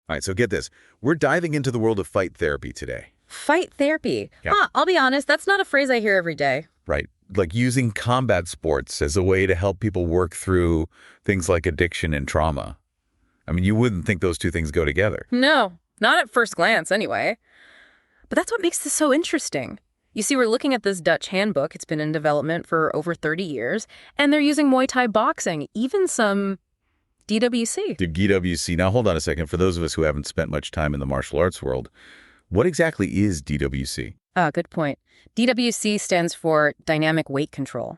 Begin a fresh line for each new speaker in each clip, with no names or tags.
All right, so get this. We're diving into the world of fight therapy today.
Fight therapy.
Yeah.
I'll be honest, that's not a phrase I hear every day.
Right. Like using combat sports as a way to help people work through things like addiction and trauma. I mean, you wouldn't think those two things go together.
No, not at first glance anyway. But that's what makes this so interesting. You see, we're looking at this Dutch handbook. It's been in development for over 30 years, and they're using Muay Thai boxing, even some DWC.
DWC. Now, hold on a second. For those of us who haven't spent much time in the martial arts world, what exactly is DWC?
Good point. DWC stands for Dynamic Weight Control.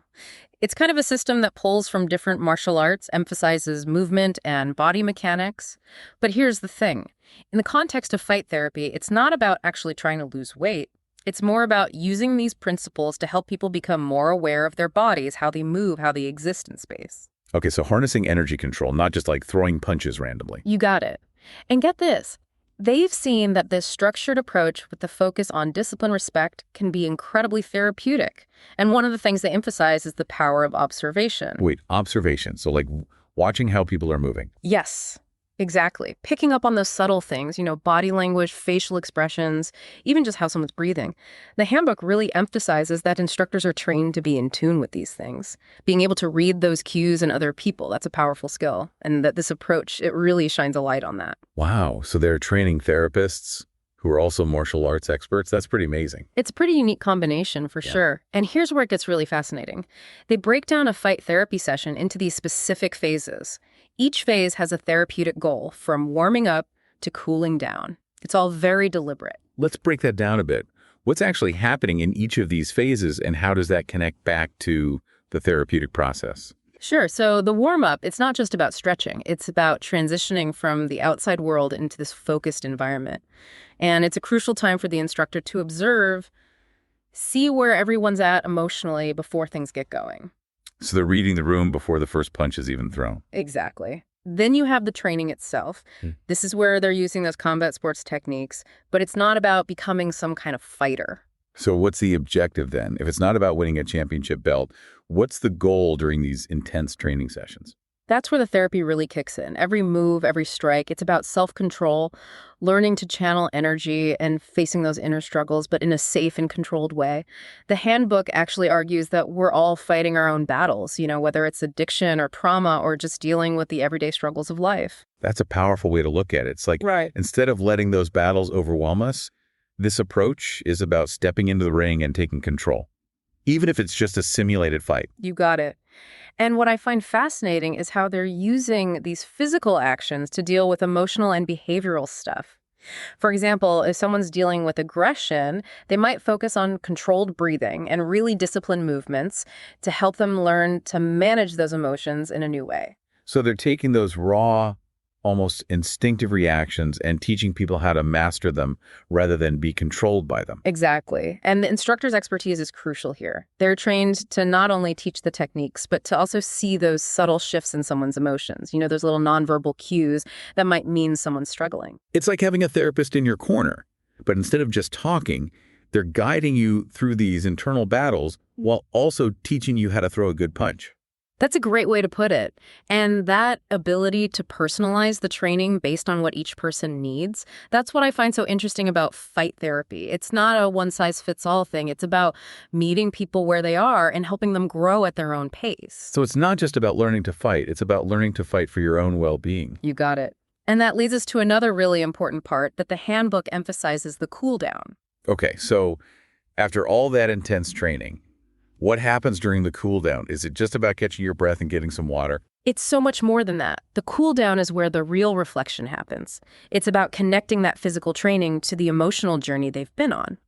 It's kind of a system that pulls from different martial arts, emphasizes movement and body mechanics. But here's the thing. In the context of fight therapy, it's not about actually trying to lose weight. It's more about using these principles to help people become more aware of their bodies, how they move, how they exist in space.
Okay, so harnessing energy control, not just like throwing punches randomly.
You got it. And get this. They've seen that this structured approach with the focus on discipline respect can be incredibly therapeutic. And one of the things they emphasize is the power of observation.
Wait, observation. So like watching how people are moving.
Yes, exactly. Picking up on those subtle things, body language, facial expressions, even just how someone's breathing. The handbook really emphasizes that instructors are trained to be in tune with these things. Being able to read those cues in other people, that's a powerful skill. And that this approach, it really shines a light on that.
Wow. So they're training therapists who are also martial arts experts. That's pretty amazing.
It's a pretty unique combination for sure. And here's where it gets really fascinating. They break down a fight therapy session into these specific phases. Each phase has a therapeutic goal, from warming up to cooling down. It's all very deliberate.
Let's break that down a bit. What's actually happening in each of these phases, and how does that connect back to the therapeutic process?
Sure. So the warm-up, it's not just about stretching. It's about transitioning from the outside world into this focused environment. And it's a crucial time for the instructor to observe, see where everyone's at emotionally before things get going.
So they're reading the room before the first punch is even thrown.
Exactly. Then you have the training itself. This is where they're using those combat sports techniques, but it's not about becoming some kind of fighter.
So what's the objective then? If it's not about winning a championship belt, what's the goal during these intense training sessions?
That's where the therapy really kicks in. Every move, every strike, it's about self-control, learning to channel energy and facing those inner struggles, but in a safe and controlled way. The handbook actually argues that we're all fighting our own battles, whether it's addiction or trauma or just dealing with the everyday struggles of life.
That's a powerful way to look at it. It's like,
right.
Instead of letting those battles overwhelm us, this approach is about stepping into the ring and taking control, even if it's just a simulated fight.
You got it. And what I find fascinating is how they're using these physical actions to deal with emotional and behavioral stuff. For example, if someone's dealing with aggression, they might focus on controlled breathing and really disciplined movements to help them learn to manage those emotions in a new way.
So they're taking those raw, almost instinctive reactions and teaching people how to master them rather than be controlled by them.
Exactly. And the instructor's expertise is crucial here. They're trained to not only teach the techniques, but to also see those subtle shifts in someone's emotions, those little nonverbal cues that might mean someone's struggling.
It's like having a therapist in your corner, but instead of just talking, they're guiding you through these internal battles while also teaching you how to throw a good punch.
That's a great way to put it. And that ability to personalize the training based on what each person needs, that's what I find so interesting about fight therapy. It's not a one-size-fits-all thing. It's about meeting people where they are and helping them grow at their own pace.
So it's not just about learning to fight. It's about learning to fight for your own well-being.
You got it. And that leads us to another really important part, that the handbook emphasizes the cool down.
Okay, so after all that intense training, what happens during the cool down? Is it just about catching your breath and getting some water?
It's so much more than that. The cool down is where the real reflection happens. It's about connecting that physical training to the emotional journey they've been on.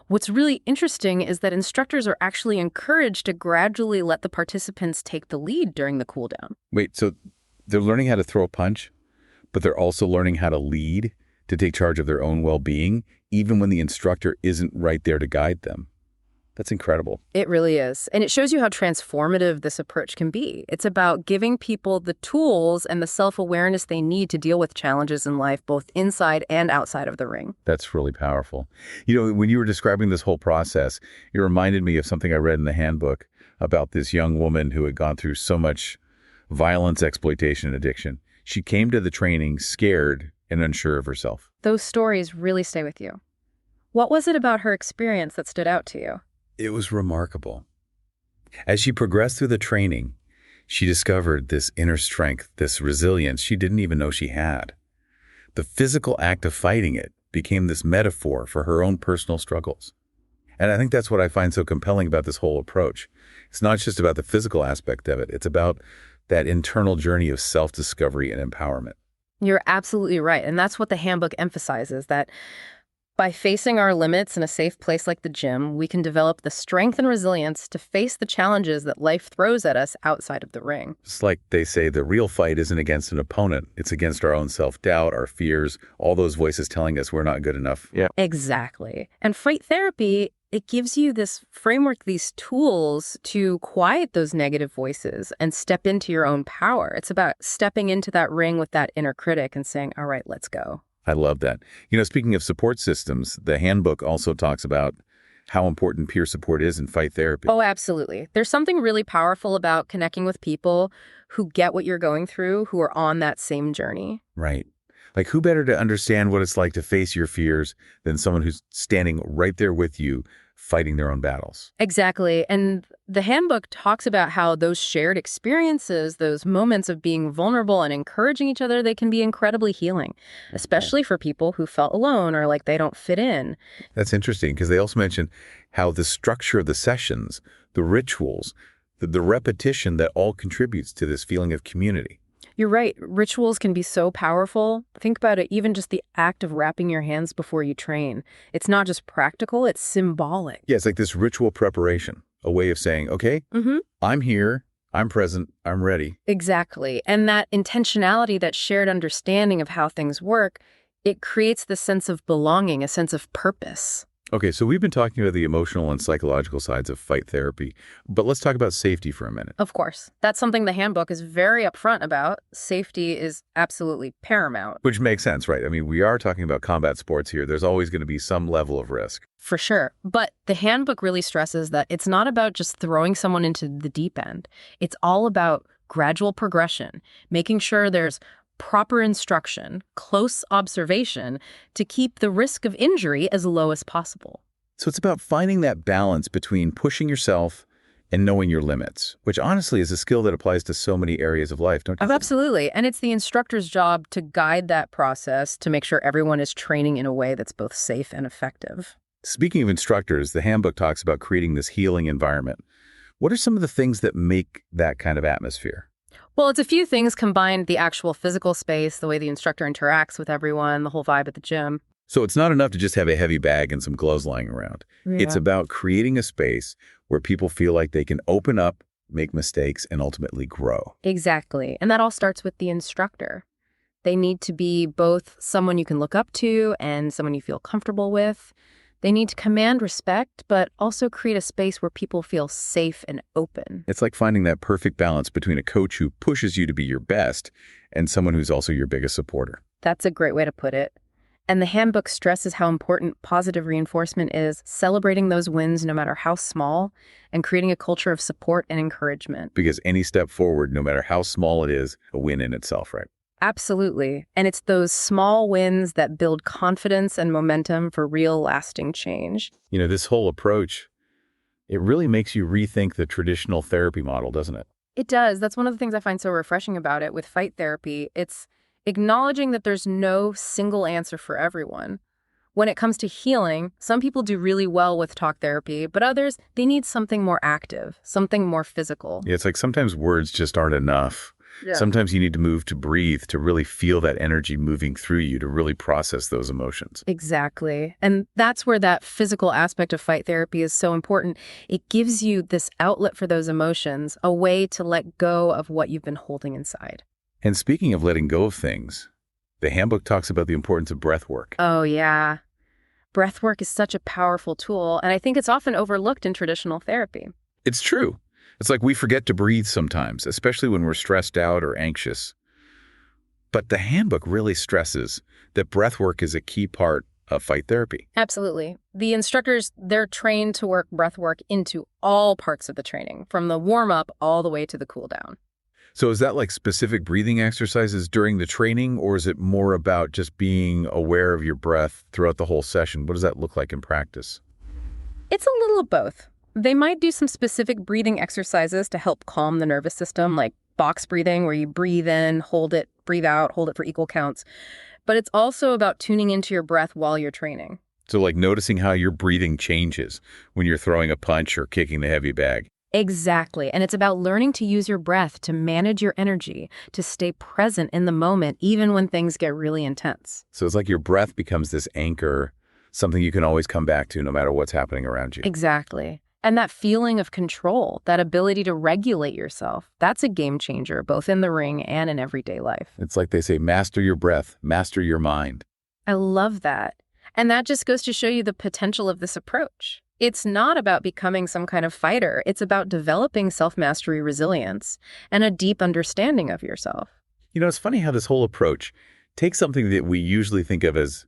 What's really interesting is that instructors are actually encouraged to gradually let the participants take the lead during the cool down.
Wait, so they're learning how to throw a punch, but they're also learning how to lead, to take charge of their own well-being, even when the instructor isn't right there to guide them. That's incredible.
It really is. And it shows you how transformative this approach can be. It's about giving people the tools and the self-awareness they need to deal with challenges in life, both inside and outside of the ring.
That's really powerful. When you were describing this whole process, it reminded me of something I read in the handbook about this young woman who had gone through so much violence, exploitation, and addiction. She came to the training scared and unsure of herself.
Those stories really stay with you. What was it about her experience that stood out to you?
It was remarkable. As she progressed through the training, she discovered this inner strength, this resilience she didn't even know she had. The physical act of fighting it became this metaphor for her own personal struggles. And I think that's what I find so compelling about this whole approach. It's not just about the physical aspect of it. It's about that internal journey of self-discovery and empowerment.
You're absolutely right. And that's what the handbook emphasizes, that by facing our limits in a safe place like the gym, we can develop the strength and resilience to face the challenges that life throws at us outside of the ring.
It's like they say, the real fight isn't against an opponent. It's against our own self-doubt, our fears, all those voices telling us we're not good enough. Yeah.
Exactly. And fight therapy, it gives you this framework, these tools to quiet those negative voices and step into your own power. It's about stepping into that ring with that inner critic and saying, all right, let's go.
I love that. Speaking of support systems, the handbook also talks about how important peer support is in fight therapy.
Oh, absolutely. There's something really powerful about connecting with people who get what you're going through, who are on that same journey.
Right. Like, who better to understand what it's like to face your fears than someone who's standing right there with you, fighting their own battles?
Exactly. And the handbook talks about how those shared experiences, those moments of being vulnerable and encouraging each other, they can be incredibly healing, especially for people who felt alone or like they don't fit in.
That's interesting, because they also mention how the structure of the sessions, the rituals, the repetition, that all contributes to this feeling of community.
You're right. Rituals can be so powerful. Think about it, even just the act of wrapping your hands before you train. It's not just practical, it's symbolic.
Yeah, it's like this ritual preparation, a way of saying, okay, I'm here, I'm present, I'm ready.
Exactly. And that intentionality, that shared understanding of how things work, it creates this sense of belonging, a sense of purpose.
Okay, so we've been talking about the emotional and psychological sides of fight therapy, but let's talk about safety for a minute.
Of course. That's something the handbook is very upfront about. Safety is absolutely paramount.
Which makes sense, right? I mean, we are talking about combat sports here. There's always going to be some level of risk.
For sure. But the handbook really stresses that it's not about just throwing someone into the deep end. It's all about gradual progression, making sure there's proper instruction, close observation to keep the risk of injury as low as possible.
So it's about finding that balance between pushing yourself and knowing your limits, which honestly is a skill that applies to so many areas of life, don't you think?
Absolutely. And it's the instructor's job to guide that process to make sure everyone is training in a way that's both safe and effective.
Speaking of instructors, the handbook talks about creating this healing environment. What are some of the things that make that kind of atmosphere?
Well, it's a few things combined: the actual physical space, the way the instructor interacts with everyone, the whole vibe at the gym.
So it's not enough to just have a heavy bag and some gloves lying around.
Yeah.
It's about creating a space where people feel like they can open up, make mistakes, and ultimately grow.
Exactly. And that all starts with the instructor. They need to be both someone you can look up to and someone you feel comfortable with. They need to command respect, but also create a space where people feel safe and open.
It's like finding that perfect balance between a coach who pushes you to be your best and someone who's also your biggest supporter.
That's a great way to put it. And the handbook stresses how important positive reinforcement is, celebrating those wins no matter how small, and creating a culture of support and encouragement.
Because any step forward, no matter how small it is, a win in itself, right?
Absolutely. And it's those small wins that build confidence and momentum for real lasting change.
This whole approach, it really makes you rethink the traditional therapy model, doesn't it?
It does. That's one of the things I find so refreshing about it with fight therapy. It's acknowledging that there's no single answer for everyone. When it comes to healing, some people do really well with talk therapy, but others, they need something more active, something more physical.
Yeah, it's like sometimes words just aren't enough.
Yeah.
Sometimes you need to move to breathe, to really feel that energy moving through you, to really process those emotions.
Exactly. And that's where that physical aspect of fight therapy is so important. It gives you this outlet for those emotions, a way to let go of what you've been holding inside.
And speaking of letting go of things, the handbook talks about the importance of breath work.
Oh, yeah. Breath work is such a powerful tool, and I think it's often overlooked in traditional therapy.
It's true. It's like we forget to breathe sometimes, especially when we're stressed out or anxious. But the handbook really stresses that breath work is a key part of fight therapy.
Absolutely. The instructors, they're trained to work breath work into all parts of the training, from the warm-up all the way to the cool down.
So is that like specific breathing exercises during the training, or is it more about just being aware of your breath throughout the whole session? What does that look like in practice?
It's a little of both. They might do some specific breathing exercises to help calm the nervous system, like box breathing, where you breathe in, hold it, breathe out, hold it for equal counts. But it's also about tuning into your breath while you're training.
So like noticing how your breathing changes when you're throwing a punch or kicking the heavy bag.
Exactly. And it's about learning to use your breath to manage your energy, to stay present in the moment, even when things get really intense.
So it's like your breath becomes this anchor, something you can always come back to no matter what's happening around you.
Exactly. And that feeling of control, that ability to regulate yourself, that's a game changer, both in the ring and in everyday life.
It's like they say, master your breath, master your mind.
I love that. And that just goes to show you the potential of this approach. It's not about becoming some kind of fighter. It's about developing self-mastery, resilience, and a deep understanding of yourself.
You know, it's funny how this whole approach takes something that we usually think of as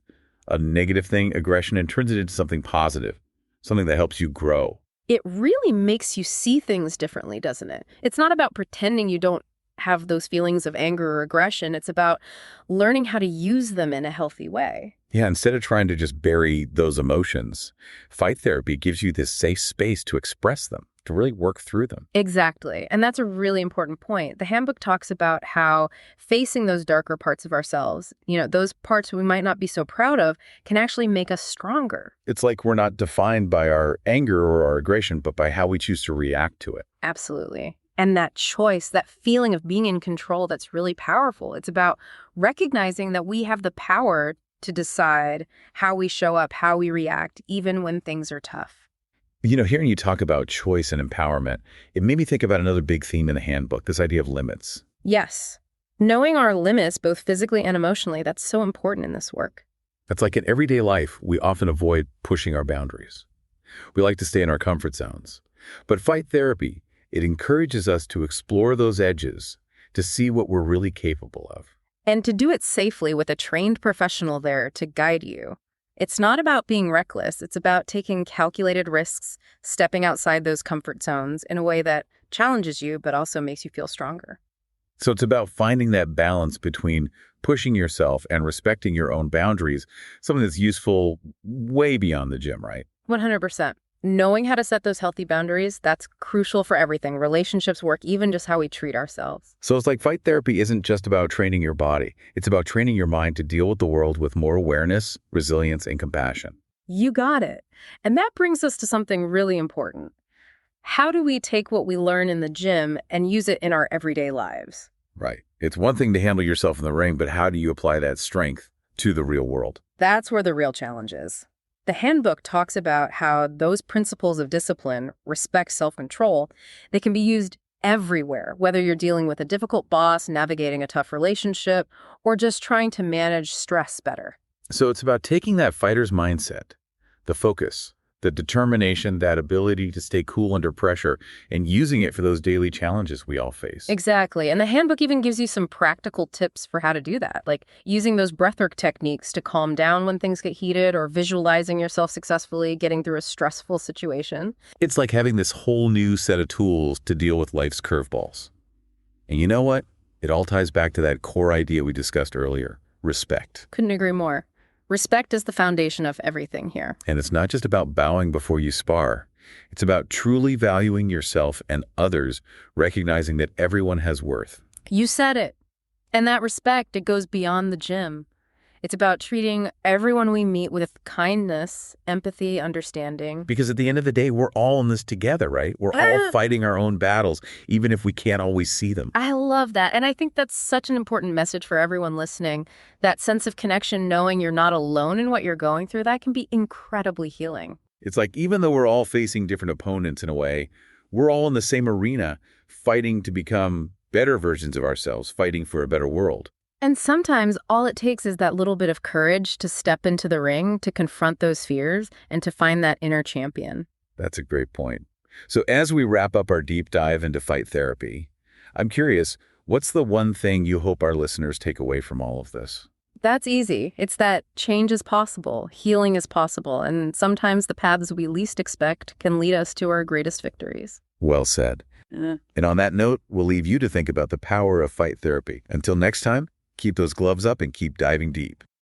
a negative thing, aggression, and turns it into something positive, something that helps you grow.
It really makes you see things differently, doesn't it? It's not about pretending you don't have those feelings of anger or aggression. It's about learning how to use them in a healthy way.
Yeah, instead of trying to just bury those emotions, fight therapy gives you this safe space to express them, to really work through them.
Exactly. And that's a really important point. The handbook talks about how facing those darker parts of ourselves, those parts we might not be so proud of, can actually make us stronger.
It's like we're not defined by our anger or our aggression, but by how we choose to react to it.
Absolutely. And that choice, that feeling of being in control, that's really powerful. It's about recognizing that we have the power to decide how we show up, how we react, even when things are tough.
Hearing you talk about choice and empowerment, it made me think about another big theme in the handbook, this idea of limits.
Yes. Knowing our limits, both physically and emotionally, that's so important in this work.
That's like in everyday life, we often avoid pushing our boundaries. We like to stay in our comfort zones. But fight therapy, it encourages us to explore those edges, to see what we're really capable of.
And to do it safely with a trained professional there to guide you. It's not about being reckless. It's about taking calculated risks, stepping outside those comfort zones in a way that challenges you, but also makes you feel stronger.
So it's about finding that balance between pushing yourself and respecting your own boundaries, something that's useful way beyond the gym, right?
100%. Knowing how to set those healthy boundaries, that's crucial for everything. Relationships, work, even just how we treat ourselves.
So it's like fight therapy isn't just about training your body. It's about training your mind to deal with the world with more awareness, resilience, and compassion.
You got it. And that brings us to something really important. How do we take what we learn in the gym and use it in our everyday lives?
Right. It's one thing to handle yourself in the ring, but how do you apply that strength to the real world?
That's where the real challenge is. The handbook talks about how those principles of discipline, respect, self-control, they can be used everywhere, whether you're dealing with a difficult boss, navigating a tough relationship, or just trying to manage stress better.
So it's about taking that fighter's mindset, the focus, the determination, that ability to stay cool under pressure, and using it for those daily challenges we all face.
Exactly. And the handbook even gives you some practical tips for how to do that, like using those breathwork techniques to calm down when things get heated, or visualizing yourself successfully getting through a stressful situation.
It's like having this whole new set of tools to deal with life's curveballs. And you know what? It all ties back to that core idea we discussed earlier, respect.
Couldn't agree more. Respect is the foundation of everything here.
And it's not just about bowing before you spar. It's about truly valuing yourself and others, recognizing that everyone has worth.
You said it. And that respect, it goes beyond the gym. It's about treating everyone we meet with kindness, empathy, understanding.
Because at the end of the day, we're all in this together, right? We're all fighting our own battles, even if we can't always see them.
I love that. And I think that's such an important message for everyone listening. That sense of connection, knowing you're not alone in what you're going through, that can be incredibly healing.
It's like even though we're all facing different opponents in a way, we're all in the same arena, fighting to become better versions of ourselves, fighting for a better world.
And sometimes all it takes is that little bit of courage to step into the ring, to confront those fears, and to find that inner champion.
That's a great point. So as we wrap up our deep dive into fight therapy, I'm curious, what's the one thing you hope our listeners take away from all of this?
That's easy. It's that change is possible, healing is possible, and sometimes the paths we least expect can lead us to our greatest victories.
Well said. And on that note, we'll leave you to think about the power of fight therapy. Until next time, keep those gloves up and keep diving deep.